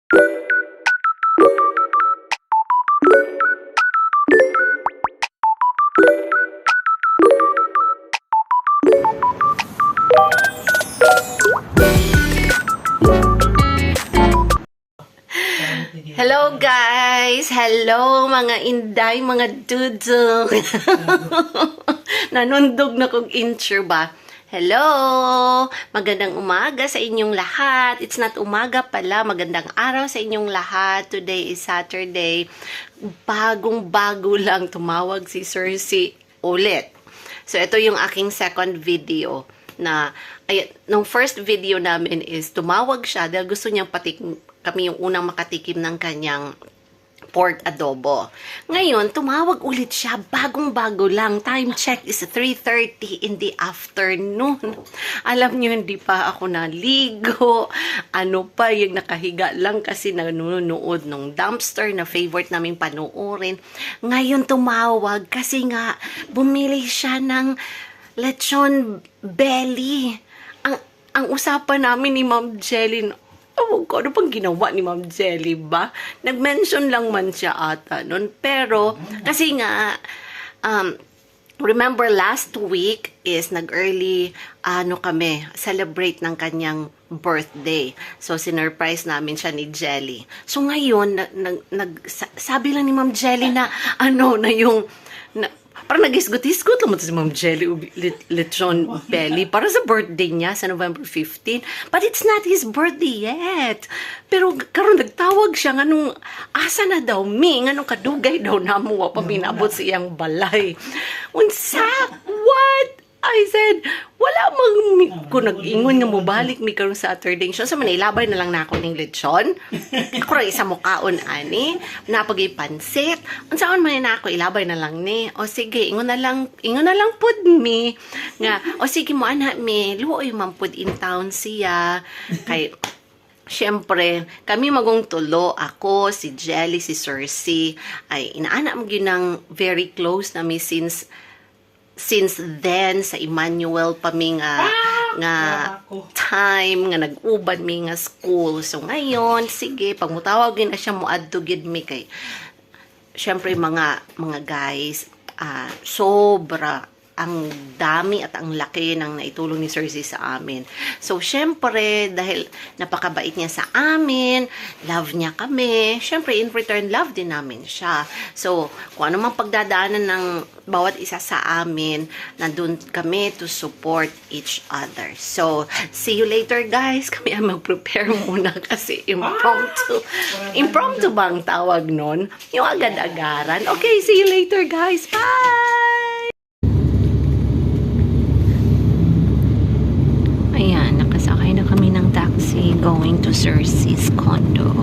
Hello guys! Hello mga inday, mga dudong! Nanundog na kong intro ba? Hello! Magandang umaga sa inyong lahat. It's not umaga pala, magandang araw sa inyong lahat. Today is Saturday. Bagong-bago lang tumawag si Cersei ulit. So ito yung aking second video na, nung first video namin is tumawag siya dahil gusto niyang kami yung unang makatikim ng kanyang pork adobo. Ngayon, tumawag ulit siya, bagong-bago lang. Time check is 3:30 in the afternoon. Alam niyo, hindi pa ako naligo. Ano pa, yung nakahiga lang kasi nanonood ng Dumpster na favorite naming panoorin. Ngayon, tumawag kasi nga, bumili siya ng lechon belly. Ang usapan namin ni Ma'am Jelly, ko, ano pang ginawa ni Ma'am Jelly ba? Nag-mention lang man siya ata nun. Pero, kasi nga, remember last week is nag-early, celebrate ng kanyang birthday. So, sinurprise namin siya ni Jelly. So, ngayon, sabi lang ni Ma'am Jelly na, parang nag-isgot-isgot naman si Ma'am Jelly lechon belly para sa birthday niya sa November 15. But it's not his birthday yet. Pero karon nagtawag siya nga nung asa na daw nga nung kadugay daw namo wa pa minabot sa iyang balay. Unsa? What? I said, wala kung nag-ingon nga mo balik mi karong Saturday. So, manilabay na lang na ako ng lechon. Ako rin isa mukaon, ani. Napagay pansit. Unsaon man na ako, ilabay na lang ni. O sige, ingon na lang pud mi. Nga, o sige mo, anak mi, luoy man pud in town siya. Kay, siyempre, kami magong tulo, ako, si Jelly, si Cersei, ay inaanak mo ginang very close na mi since then sa Emmanuel pa mi nga time nga nag-uban mi nga school. So ngayon sige pagmutawag na siya moadto gid mi kay syempre mga guys sobra ang dami at ang laki ng naitulong ni Cersei sa amin. So, syempre, dahil napakabait niya sa amin, love niya kami, syempre, in return, love din namin siya. So, kung ano mang pagdadaanan ng bawat isa sa amin, nandun kami to support each other. So, see you later, guys. Kami ang mag-prepare muna kasi impromptu. Impromptu ba ang tawag nun? Yung agad-agaran. Okay, see you later, guys. Bye! Ayan, nakasakay na kami ng taxi going to Cersei's condo.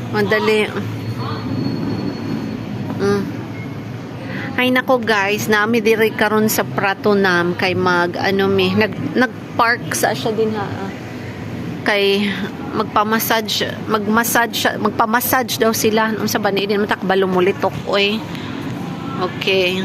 Madali. Ay nako guys, nami diri karon sa Pratunam kay nagpark sa siya din ha. Kay magpamassage daw sila unsa ba ni din matakbalo mulitok oy. Okay.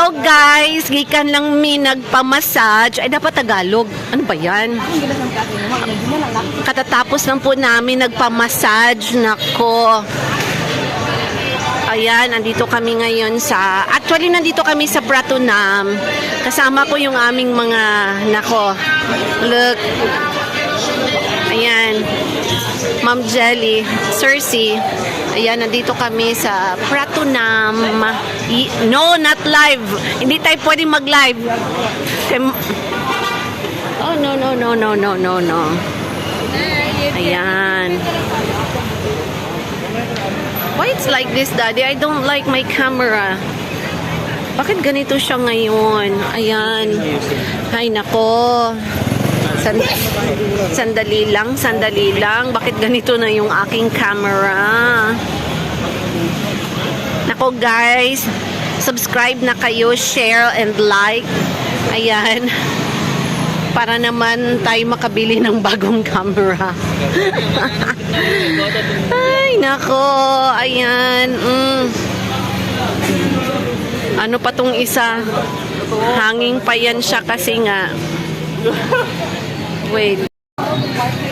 Hello guys, gikan lang mi nagpa-massage. Ay dapat Tagalog. Ano ba 'yan? Katatapos lang po namin nagpa-massage. Nako. Ayan, nandito kami ngayon actually nandito kami sa Pratunam. Kasama ko yung aming mga, nako, look. Ayan, Ma'am Jelly, Cersei. Ayan, nandito kami sa Pratunam. No, not live. Hindi tayo pwedeng mag-live. Oh, no. Ayan. Why it's like this, Daddy? I don't like my camera. Bakit ganito siya ngayon? Ayan. Ay, nako. Sandali lang. Bakit ganito na yung aking camera? Nako, guys. Subscribe na kayo, share, and like. Ayan. Para naman tayo makabili ng bagong camera. Ay, nako. Ayan. Ano pa tong isa? Hanging pa yan siya kasi nga. Wait.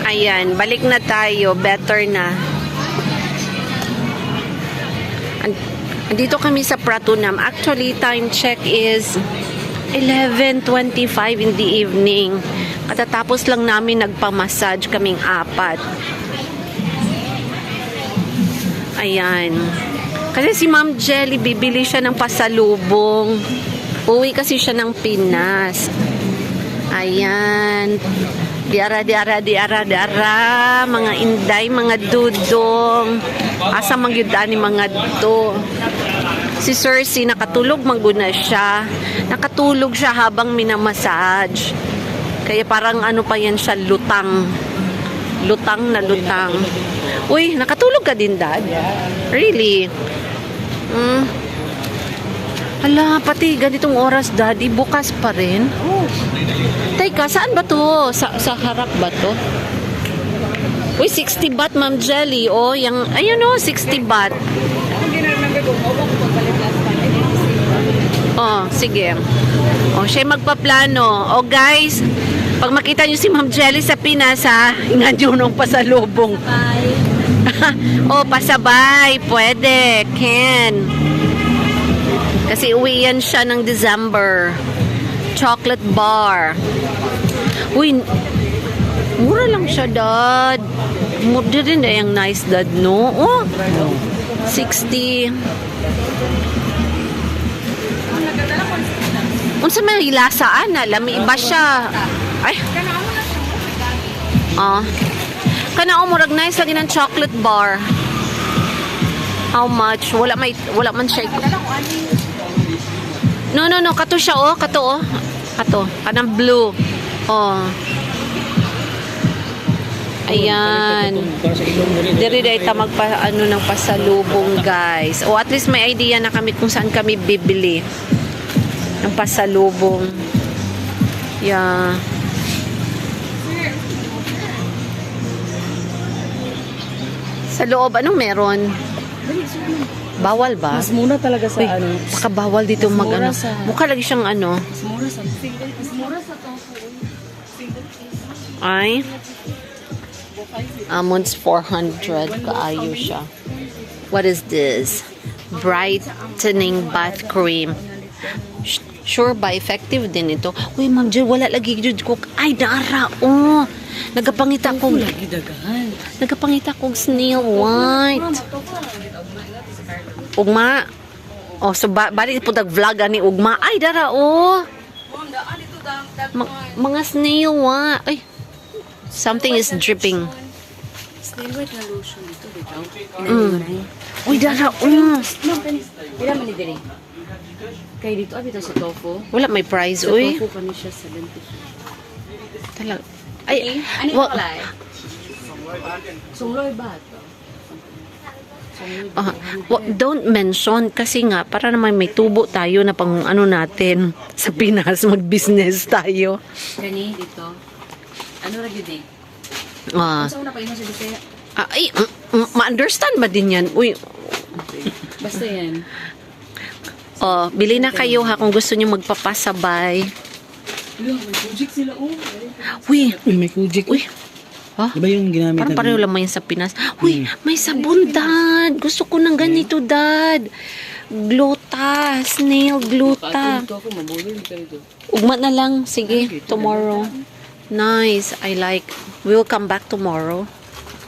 Ayan. Balik na tayo. Better na. Andito kami sa Pratunam. Actually, time check is 11:25 in the evening. Katatapos lang namin nagpa-massage kaming apat. Ayan. Kasi si Ma'am Jelly, bibili siya ng pasalubong. Uwi kasi siya ng Pinas. Ayan. Diara. Mga inday, mga dudong. Asa mangyudaan ni mga to. Si Cersei, nakatulog mangguna siya. Nakatulog siya habang minamassage. Kaya parang ano pa yan siya, lutang. Lutang na lutang. Uy, nakatulog ka din, Dad? Really? Hala, pati ganitong oras, Daddy, bukas pa rin. Teka, saan ba to? Sa harap ba to? Uy, 60 baht, Ma'am Jelly. Oh, yung, ayun oh, 60 baht. Oh, sige. Oh, siya magpaplano. Oh, guys, pag makita nyo si Ma'am Jelly sa Pinas, ha, ingat nyo nung pasalubong. Bye. Oh, pasabay. Pwede. Can. Kasi uwi yan siya ng December. Chocolate bar. Uy, mura lang siya, Dad. Mura rin na yung nice, Dad, no? Oh, 60. Unsa may lasaan na, lami iba siya. Ay. Oh. Kana murag nice lagi ng chocolate bar. How much? Wala man siya. No, kato siya oh, kato. Kanang blue. Oh. Ayan. Diri day ta magpa ng pasalubong, guys. O at least may idea na kami kung saan kami bibili ng pasalubong. Yeah. Sa loob, anong meron? Bawal ba? Mas mura talaga sa ano. Baka bawal dito mag ano. Mukha lagi siyang ano. Mas mura sa tofu. Ay. Almonds 400. Kaayo siya. What is this? Brightening bath cream. Sure ba? Effective din ito. Uy, Ma'am Jill, wala lagi jud ko. Ay, naara. Oh. Nagapangita ko. Nagapangita kong snail white. Ugma. Oh, so bali po dag-vlog ani ugma. Ay, dara oh. Mga snail white. Ay. Something is dripping. Snail white na lotion dito, dito. Uy, dara. Pila man ni diri? Kay dito abi to sa tofu. Wala may price, Sa uy. tofu pa ni siya 70. Talag. Ay, Ani wa- palay? Sungloy ba to? don't mention kasi nga para naman may tubo tayo na pang ano natin sa Pinas mag-business tayo. Gani dito. Ano ra gyud eh? Ah, Sa una pa imo sa Bisaya. ma-understand ba din yan? Uy, Basta yan. Oh, bili na kayo ha kung gusto niyo magpapasabay. May project sila, oh. Uy, Uy, may kujik. uy. Ha? Diba yung ginamit Parang pareho lang yan sa Pinas. Uy, may sabon, Dad. Gusto ko ng ganito, Dad. Gluta. Snail gluta. Ito ako, mabulol ka ito. Ugma na lang. Sige, tomorrow. Nice. I like. We'll come back tomorrow.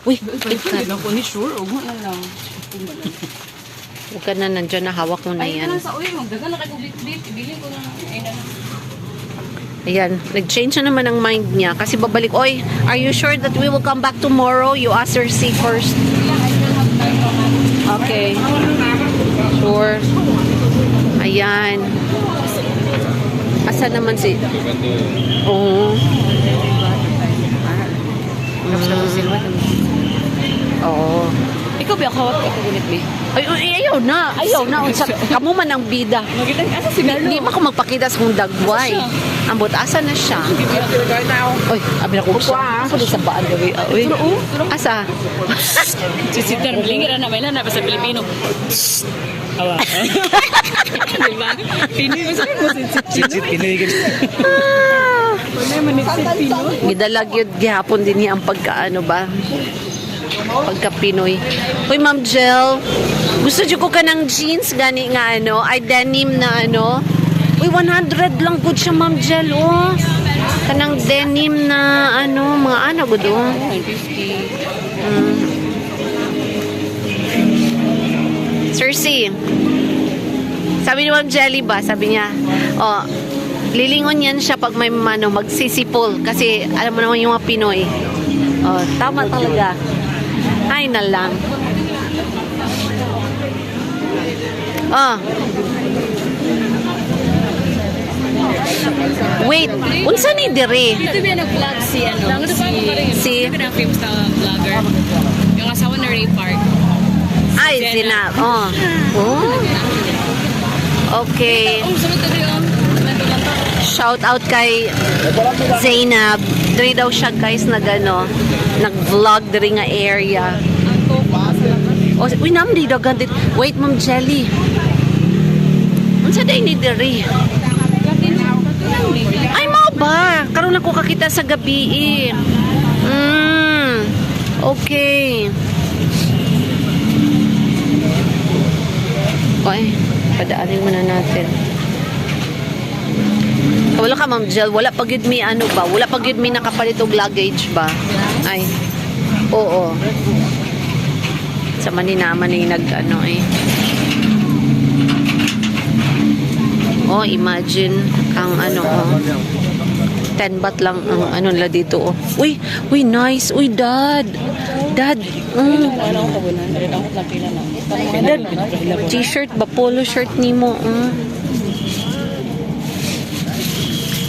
Uy, Hindi ako ni sure, ugma na lang. huwag ka na nandyan na hawak mo na Ay, yan. ka sa uy, magdagan na kayo bit-bit. Ibili ko na. Ay, na lang. Ayan, nag-change na naman ang mind niya kasi babalik, oy, are you sure that we will come back tomorrow? You ask her C first. Okay. Sure. Ayan. Asa naman si... Oo. Oo. Ikaw ba kawat ka gunit bi? Ay, ayaw na. Ayaw na. Unsa, kamu man ang bida. Magita asa si Carlo. Hindi ba ko magpakita sa kong dagway? Ambot, asa na siya? Oy, abi na ko siya. Asa sa baan gabi? Oy. Asa? Si Darling ra na may na sa Pilipino. Awa. Diba? Pinoy mo sabi mo Sit, pinigil. Wala man ni Pinoy. Gidalag yun gihapon din niya ang pagkaano ba? Pagka Pinoy. Uy, Ma'am Jel, gusto niyo ko ka ng jeans gani nga ano, ay denim na ano. Uy, 100 lang good siya, Ma'am Jel, oh. Kanang denim na ano, mga ano gud oh. 150. Cersei, sabi ni Ma'am Jelly ba, sabi niya, oh, lilingon yan siya pag may ano, magsisipol. Kasi alam mo naman yung mga Pinoy. Oh, tama talaga. Ay na lang. Oh. Wait, unsa ni dire? Dito ba nag-vlog si ano? Si- Dito ba na famous na vlogger? Yung asawa na Ray Park. Ay, sina. Oh. Oh. Okay. Sunod ka rin ang Shout out kay Zainab. Diri daw siya guys nag-vlog diri nga area. Oh, uy nam di dagan dit. Wait, Ma'am Jelly. Unsa day ni diri? Ay mao ba? Karon ako kakita sa gabi. Okay. Okay, padaanin muna natin. Wala ka, Ma'am Jel. Wala pa gid mi ano ba? Wala pa gid mi nakapalit og luggage ba? Ay. Oo. Sa maninaman ni nag ano eh. Oh, imagine ang ano oh. 10 baht lang ang ano nila dito oh. Uy, nice. Uy, Dad. Dad. ano ko kabunan. Dali lang ko pila na. Dad, t-shirt ba? Polo shirt nimo.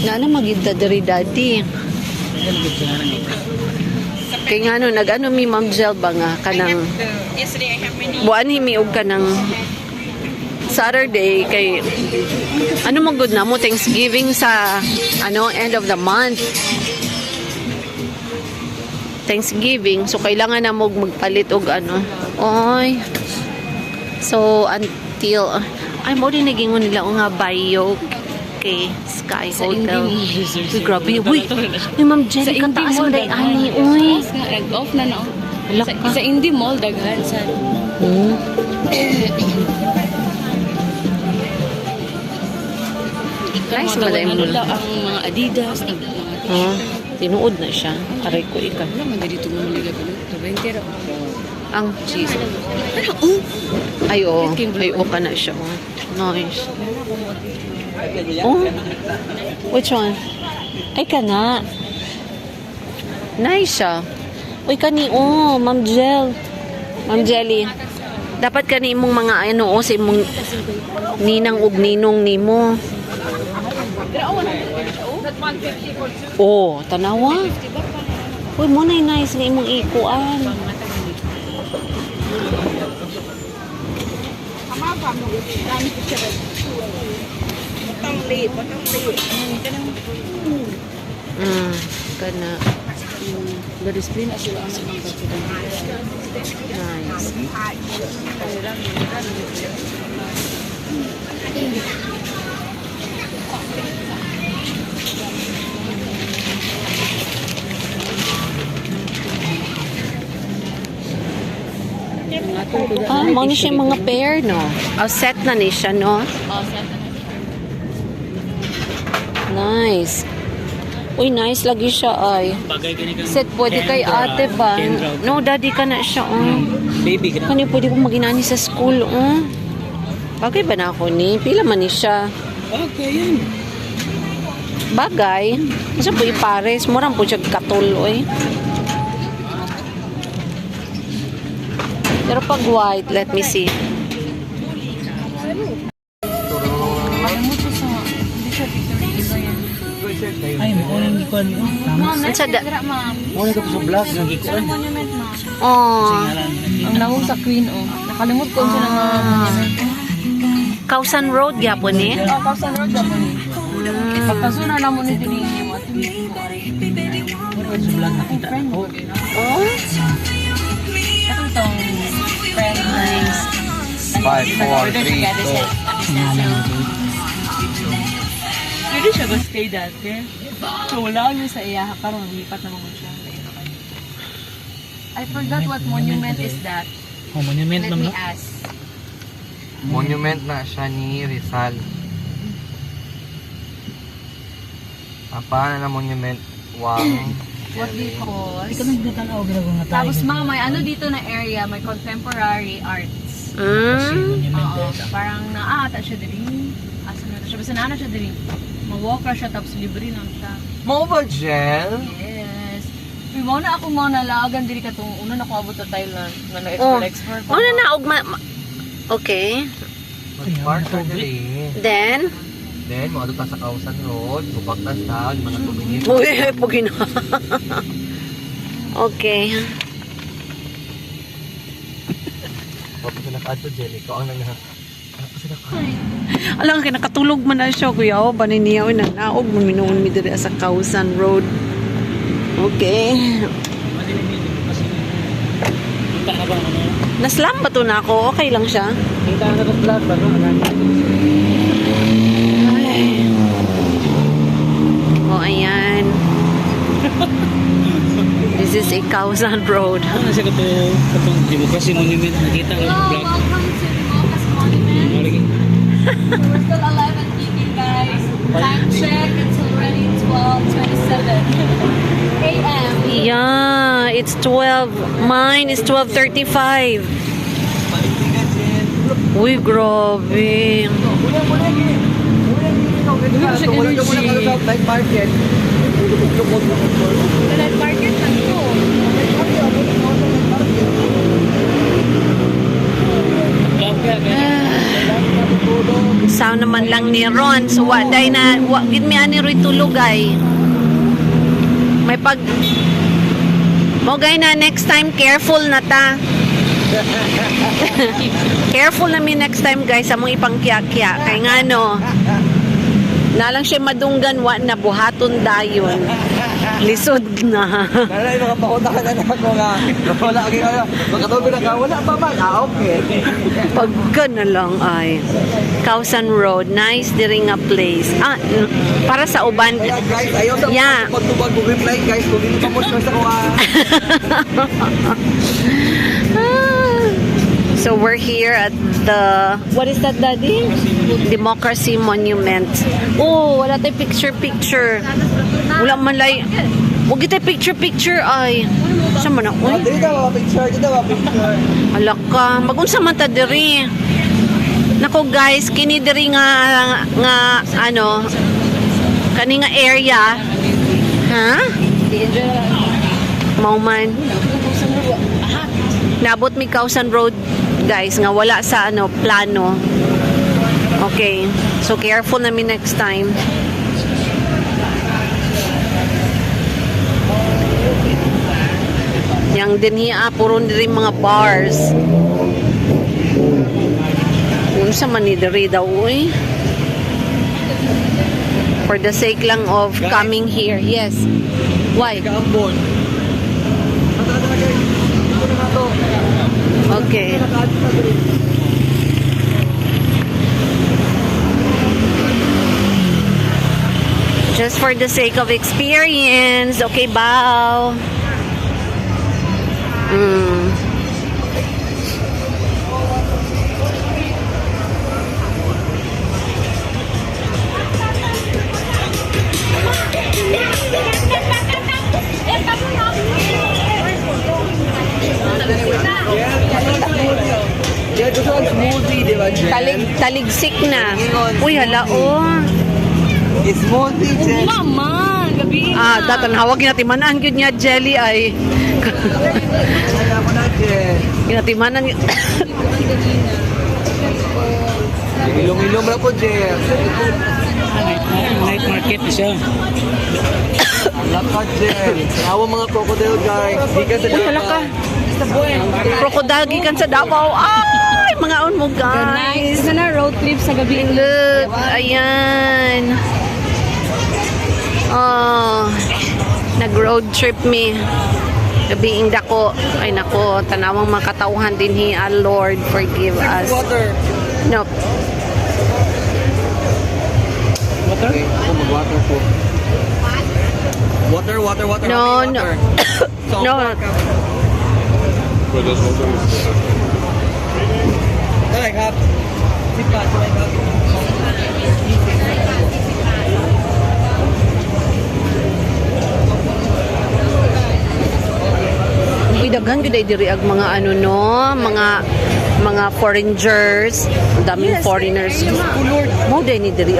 Naana magida diri dati. Kay nga no, nag-ano mi Ma'am Jel ba nga kanang Yesterday I have many. buwan himi og kanang Saturday kay ano mo good na mo Thanksgiving sa ano end of the month. Thanksgiving so kailangan na mo magpalit og ano. Oy. So until ay mo din nagingon nila o nga Bayo kay Sky Hotel. Uy, grabe. Uy, Ma'am Jenny, kataas mo day ani. Uy. Off na no. Sa Indie Mall daghan sa. Nice ba dahil mo? Ang mga Adidas, ang mga Tinuod na siya. Aray ko ika. wala man dito mo nila ko. 20 ra. Ang cheese. Pero Ay, oo. Ay, oo ka na siya. Nice. Oh, which one? Ay, ka na. Nice siya. Uy, kani, oh, Ma'am Jel. Ma'am Jelly. Dapat kani imong mga ano, oh, sa imong ninang ug ninong nimo. Oh, tanawa. Uy, mo na nice nga imong ikuan. Kana. display na sila ang mga Nice. Mo ni siya mga pair, no? Oh, set na ni siya, no? Nice. Uy, nice lagi siya, ay. Bagay ka ni kang Set, pwede kay ate ba? No, daddy ka na siya, baby ka na. Kani pwede kong maginani sa school, Bagay ba na ako ni? Pila man ni siya? Okay, yan. Bagay. Kasi po ipares. Murang po siya katuloy. Pero pag white, let me see. Ay, mo nang gikuan mo. Tama. Ang sada. Mo na ko sa vlog. Nang gikuan. Oh. Ang nahong sa Queen, nakalimot ko siya ng Kausan Road, gyapon ni. Kausan Road dapat ni. Pagpasuna na mo ni Tiningi mo. Sa vlog nakita. Oh. Katong tong friend nice. 5, 4, 3, 2. Pwede siya ba stay dati? So wala niya sa iya. Parang lipat na mo siya. I forgot what monument is that. Oh, monument Let lang me no? ask. Monument na siya ni Rizal. Apa na monument? Wow. What because? Ikaw nagdatanaw ginagawa nga tayo. Tapos mga may ano dito na area, may contemporary arts. Oo, parang naata siya diri. Asa na siya? Basta naana siya diri. Ma-walk ra siya tapos libre lang siya. Mo ba, Jel? Yes. We na ako mga nalagan diri katong una na ko abot sa Thailand. Na Oh. na-expert Ano na og Okay. Mag-park ka dali. Then, Then, mo ta sa Kausan Road. Bubak na sa mga 2 minutes. uy, pugina. Okay. Wapos na nakaadto, Jel. Ikaw ang Alang kay nakatulog man na siya kuya o baniniyaw na naog mo minuon mi diri sa Kausan Road. Okay. Kita na ba ano? Naslam ba to na ako? Okay lang siya. Kita na ba vlog ba no? Ay. Oh, ayan. This is a Kausan Road. Ano siya katong Democracy Monument nakita ko sa vlog. welcome to Democracy Monument. We're still alive and kicking, guys. Time check, it's already 12:27 a.m. Yeah, it's 12. Mine is 12:35. Uy, grabe. Night market. Night market lang to. Sound naman lang ni Ron. So, day na, gid mi ani ro'y tulog ay. May pag... Mo gay na next time, careful na ta. Careful na mi next time guys, among ipangkya-kya. Kay nga no, nalang siya madunggan, wa na buhaton dayon. Lisod na. Kaya yung mga pakundahan na ako nga. Wala aging ano. Magkatabi na ka. Wala pa man. Okay. Pagka na lang ay. Kausan Road, nice diri nga place. Para sa uban. Kaya guys, ayaw sa Yeah. pagtubag mo reply guys. Kung hindi pa mo sa kuha. So we're here at the, what is that, Daddy? Democracy Monument. Oh, wala tayo picture. Wala man lay. Huwag tayo picture ay. Saan man ako? Dito ba picture? Alak ka. Magunsa man ta diri. Nako guys, kini diri nga ano, kani nga area. Ha? Mauman. Nabot mi Kausan Road guys nga wala sa ano plano. Okay. So careful na mi next time. Yang dinhiya puro diri mga bars. Unsa man ni diri daw uy? For the sake lang of coming here. Yes. Why? Kaambon. Okay. Just for the sake of experience. Okay, bow. Taligsik na. Uy, hala, oh. Smoothie, Jen. Mama, gabi na. Datan hawag ginatimanan gyud niya jelly ay. Kaya mo na, Jen. Ginatimanan. Ilong-ilong na po, Jen. Night market na siya. Lakad, Jen. Awa mga crocodile, guys. Di ka sa Hala ka. Crocodile gikan sa Davao. Ay, mga on mo guys. Nice. Na road trip sa gabi. Look, ayan. Oh, nag-road trip me. Gabiing dako. Ay nako, tanawang makatauhan din hi. Lord, forgive us. Water. Nope. Water? Okay, ako mag-water po. Water. No, Happy no. water. No. Alay, Kap. Sipat, alay, Kap. Uy, daghan gyud ay diri ag mga ano no, mga foreigners, ang daming foreigners. Mo day ni diri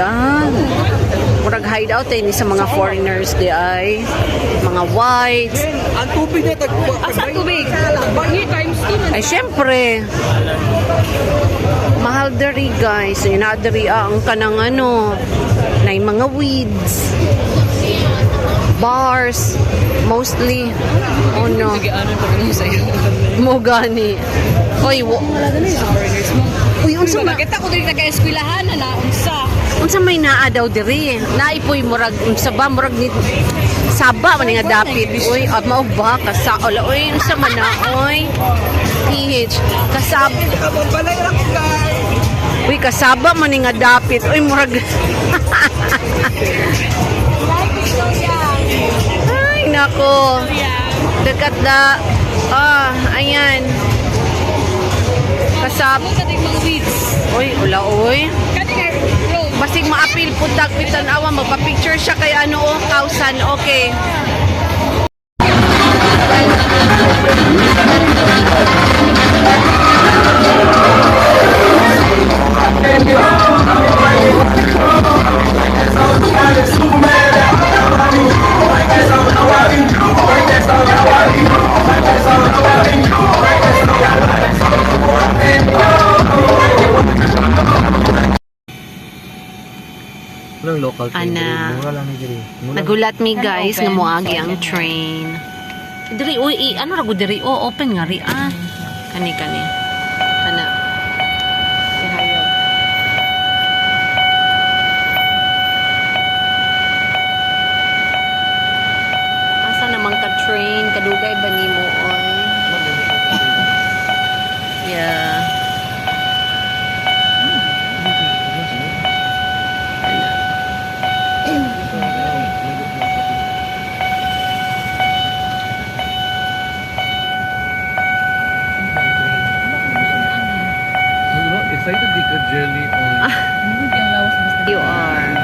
murag hideout ay ni sa mga foreigners di ay mga whites. Ang tubig na tagpo. Asa tubig? Here times 2. Ay syempre. Mahal diri guys. Yun na diri ang kanang ano, na mga weeds. Bars mostly. Oh no. Ano pa mo sa'yo? Mo gani. Oy, uy, unsa ma Kita ko diri nag-eskwelahan na unsa. unsa may naa daw diri? Naipoy murag unsa ba murag ni Saba man nga dapit. Uy, mao ba kasaol oy unsa man na oy? PH kasab. Balay lang, guys. Uy, kasaba man nga dapit. Uy, murag Ay, nako. Dekat da. Ayan. Kasab. Kating mga weeds. Uy, ula, uy. Kating road. Basig maapil puntak pitan awa magpa-picture siya kay ano oh, kausan. Okay. Walang local train. Ana. Mura lang ni diri. Nagulat mi guys nga moagi ang train. Diri uy, ano ra gud diri? Oh, open nga ri Kani. Ana. Ihayog. Asa naman ka train kadugay ba nimo oy? Yeah. Excited di ka jelly on. You are.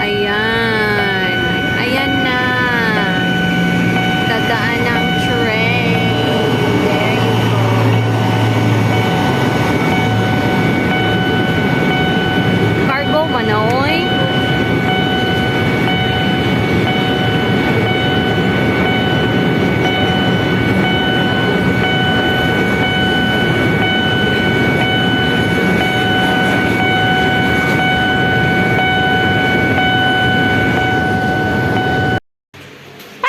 Ayan. Ayan na. Dadaan ang train. There you go. Cargo manoy.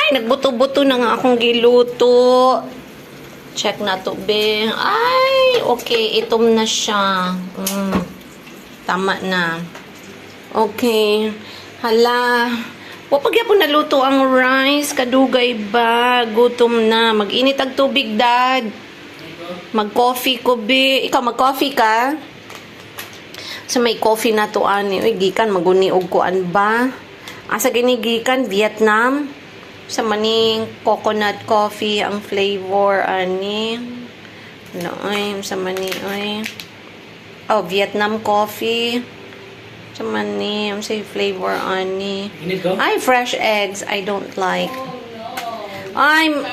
Nagbuto-buto na nga akong giluto. Check na to, be. Ay, okay. Itom na siya. Tama na. Okay. Hala. Wapagyapon naluto ang rice. Kadugay ba? Gutom na. Mag-init ang tubig, dad. Mag-coffee ko, be. Ikaw, mag-coffee ka? So, may coffee na to, ani. Uy, gikan. Maguniog ko, an ba? Asa ginigikan? Vietnam? Sa maning coconut coffee ang flavor ani noy sa mani oy Vietnam coffee sa mani ang say flavor ani ay fresh eggs I don't like. I'm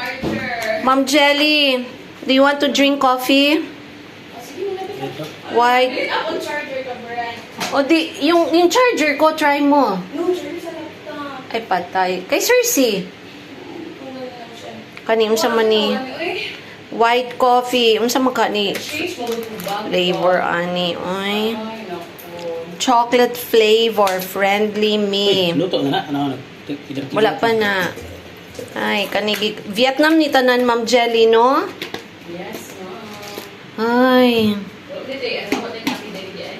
Ma'am Jelly, do you want to drink coffee? Why? O di, yung charger ko, try mo. Ay, patay. Kay Cersei. Kani, unsa man ni white coffee. Unsa man ka ni flavor, ani. Ay. Chocolate flavor. Friendly me. Luto na na. Wala pa na. Ay, kanigi. Vietnam ni tanan, Ma'am Jelly, no? Yes, Ay.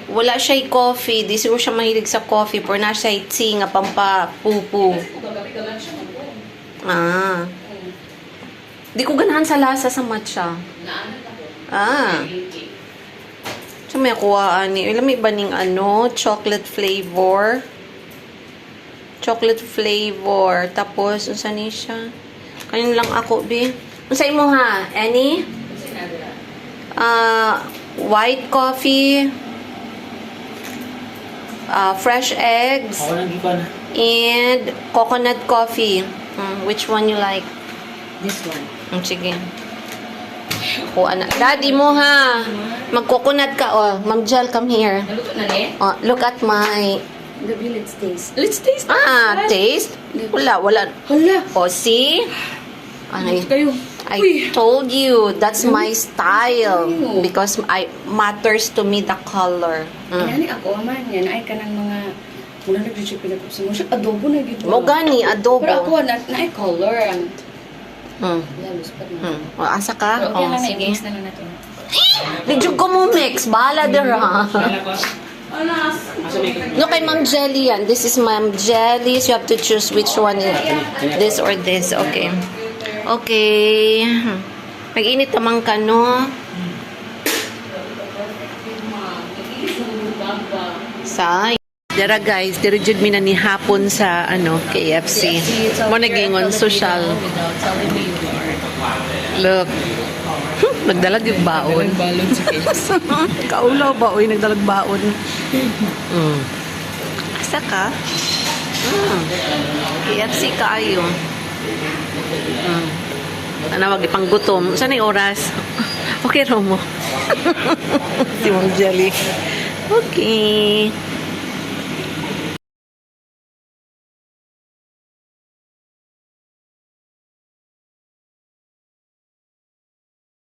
Wala siya'y coffee. Di siguro siya mahilig sa coffee. Pero na siya'y tea nga pampapupu. Ah. Di ko ganahan sa lasa sa matcha. Ah. Sa may kuhaan ni. Alam mo ba ning ano? Chocolate flavor. Chocolate flavor. Tapos, unsa ni siya? Kanin lang ako, bi. Unsa imo ha? Any? White coffee. Fresh eggs. Ako nang gikan. And coconut coffee. Which one you like? This one. Sige. O, anak. Daddy mo ha. Mag-coconut ka. Oh, Ma'am Jel, come here. Naluto na ni? Oh, look at my... Gabi, let's taste. Let's taste. Taste? Wala. Hala. Oh, see? Ay, Kayo. I told you, that's my style. Because I matters to me the color. Yan ako man yan ay kanang mga mula nag-reject pinag-upsa mo siya adobo na gid. Mo gani, adobo. Pero ako na ay color and lalos pa na. O, asa ka? Pero okay Oh, lang na sige. i-mix na lang natin. Medyo ko mo mix. Bahala dira. No, kay Ma'am Jelly yan. This is Ma'am Jelly. So you have to choose which one. This or this. Okay. Okay. Mag-init naman ka, no? Say. Dara guys, diri jud mi na ni hapon sa KFC. Mo nagingon social. Without telling me you are. Look. Nagdalag yung baon. Balon sa case. Kaulaw ba? Uy, nagdalag baon. Asa ka? KFC kaayo. Ano, wag ipang gutom. Saan yung oras? Okay, Romo. Si Ma'am Jelly. Okay.